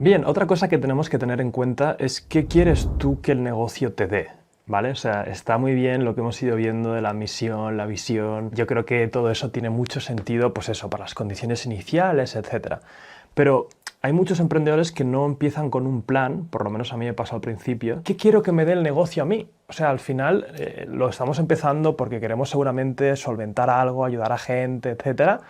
Bien, otra cosa que tenemos que tener en cuenta es qué quieres tú que el negocio te dé, ¿vale? O sea, está muy bien lo que hemos ido viendo de la misión, la visión. Yo creo que todo eso tiene mucho sentido, pues eso, para las condiciones iniciales, etcétera. Pero hay muchos emprendedores que no empiezan con un plan, por lo menos a mí me pasó al principio. ¿Qué quiero que me dé el negocio a mí? O sea, al final lo estamos empezando porque queremos seguramente solventar algo, ayudar a gente, etcétera.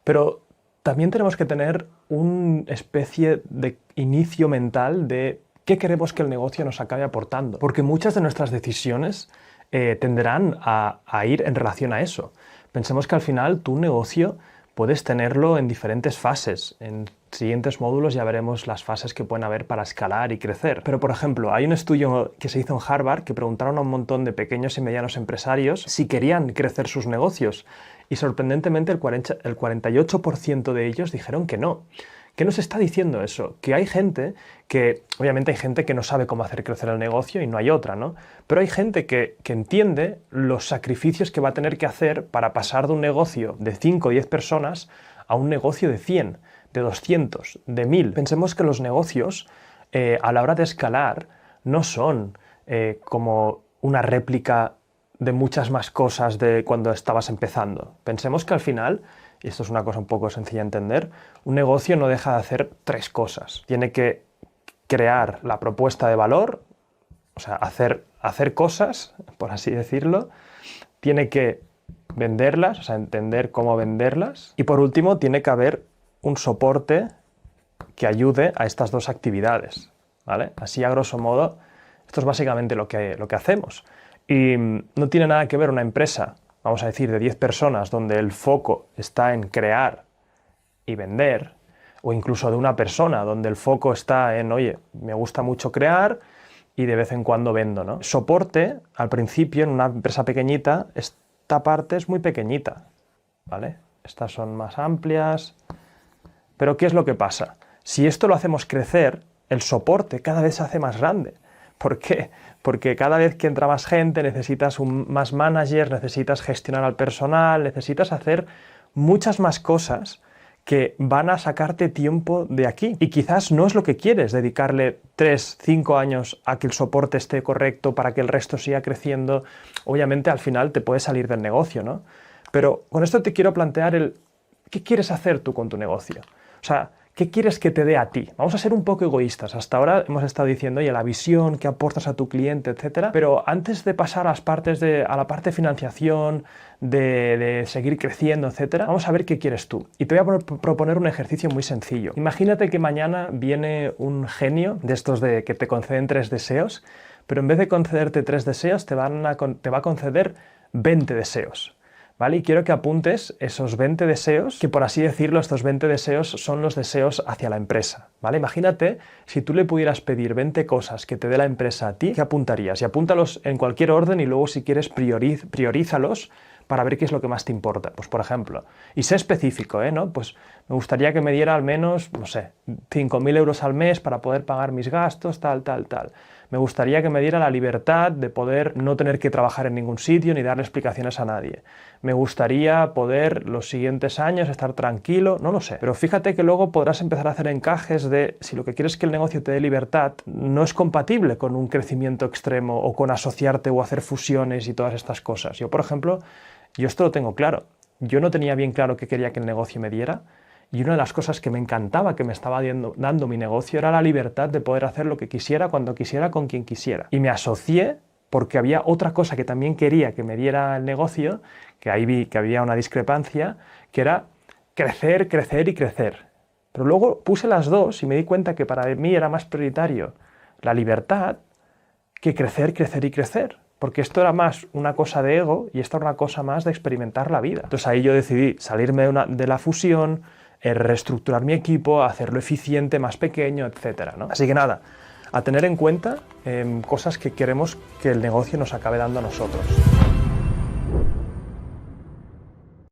Pero también tenemos que tener una especie de inicio mental de qué queremos que el negocio nos acabe aportando. Porque muchas de nuestras decisiones tenderán a ir en relación a eso. Pensemos que al final tu negocio puedes tenerlo en diferentes fases. En siguientes módulos ya veremos las fases que pueden haber para escalar y crecer. Pero, por ejemplo, hay un estudio que se hizo en Harvard que preguntaron a un montón de pequeños y medianos empresarios si querían crecer sus negocios. Y sorprendentemente el 48% de ellos dijeron que no. ¿Qué nos está diciendo eso? Que hay gente que, obviamente hay gente que no sabe cómo hacer crecer el negocio y no hay otra, ¿no? Pero hay gente que entiende los sacrificios que va a tener que hacer para pasar de un negocio de 5 o 10 personas a un negocio de 100, de 200, de 1000. Pensemos que los negocios, a la hora de escalar, no son como una réplica de muchas más cosas de cuando estabas empezando. Pensemos que al final, y esto es una cosa un poco sencilla de entender, un negocio no deja de hacer 3 cosas. Tiene que crear la propuesta de valor, o sea, hacer cosas, por así decirlo. Tiene que venderlas, o sea, entender cómo venderlas. Y por último, tiene que haber un soporte que ayude a estas 2 actividades, ¿vale? Así, a grosso modo, esto es básicamente lo que hacemos. Y no tiene nada que ver una empresa, vamos a decir, de 10 personas, donde el foco está en crear y vender, o incluso de una persona, donde el foco está en, oye, me gusta mucho crear y de vez en cuando vendo, ¿no? Soporte, al principio, en una empresa pequeñita, esta parte es muy pequeñita, ¿vale? Estas son más amplias. Pero ¿qué es lo que pasa? Si esto lo hacemos crecer, el soporte cada vez se hace más grande. ¿Por qué? Porque cada vez que entra más gente necesitas más managers, necesitas gestionar al personal, necesitas hacer muchas más cosas que van a sacarte tiempo de aquí. Y quizás no es lo que quieres, dedicarle 3, 5 años a que el soporte esté correcto para que el resto siga creciendo. Obviamente al final te puedes salir del negocio, ¿no? Pero con esto te quiero plantear ¿qué quieres hacer tú con tu negocio? O sea, ¿qué quieres que te dé a ti? Vamos a ser un poco egoístas. Hasta ahora hemos estado diciendo, oye, la visión, qué aportas a tu cliente, etcétera. Pero antes de pasar a la parte de financiación, de seguir creciendo, etcétera, vamos a ver qué quieres tú. Y te voy a proponer un ejercicio muy sencillo. Imagínate que mañana viene un genio de estos de que te conceden 3 deseos, pero en vez de concederte 3 deseos, te va a conceder 20 deseos. ¿Vale? Y quiero que apuntes esos 20 deseos, que por así decirlo, estos 20 deseos son los deseos hacia la empresa, ¿vale? Imagínate si tú le pudieras pedir 20 cosas que te dé la empresa a ti, ¿qué apuntarías? Y apúntalos en cualquier orden y luego si quieres priorízalos para ver qué es lo que más te importa. Pues por ejemplo, y sé específico, ¿no? Pues me gustaría que me diera al menos, no sé, 5.000 euros al mes para poder pagar mis gastos, tal. Me gustaría que me diera la libertad de poder no tener que trabajar en ningún sitio ni darle explicaciones a nadie. Me gustaría poder los siguientes años estar tranquilo, no lo sé. Pero fíjate que luego podrás empezar a hacer encajes de si lo que quieres es que el negocio te dé libertad, no es compatible con un crecimiento extremo o con asociarte o hacer fusiones y todas estas cosas. Yo, por ejemplo, esto lo tengo claro. Yo no tenía bien claro qué quería que el negocio me diera. Y una de las cosas que me encantaba, que me estaba dando mi negocio, era la libertad de poder hacer lo que quisiera, cuando quisiera, con quien quisiera. Y me asocié porque había otra cosa que también quería que me diera el negocio, que ahí vi que había una discrepancia, que era crecer, crecer y crecer. Pero luego puse las 2 y me di cuenta que para mí era más prioritario la libertad que crecer, crecer y crecer. Porque esto era más una cosa de ego y esto era una cosa más de experimentar la vida. Entonces ahí yo decidí salirme de la fusión, reestructurar mi equipo, hacerlo eficiente, más pequeño, etcétera, ¿no? Así que nada, a tener en cuenta cosas que queremos que el negocio nos acabe dando a nosotros.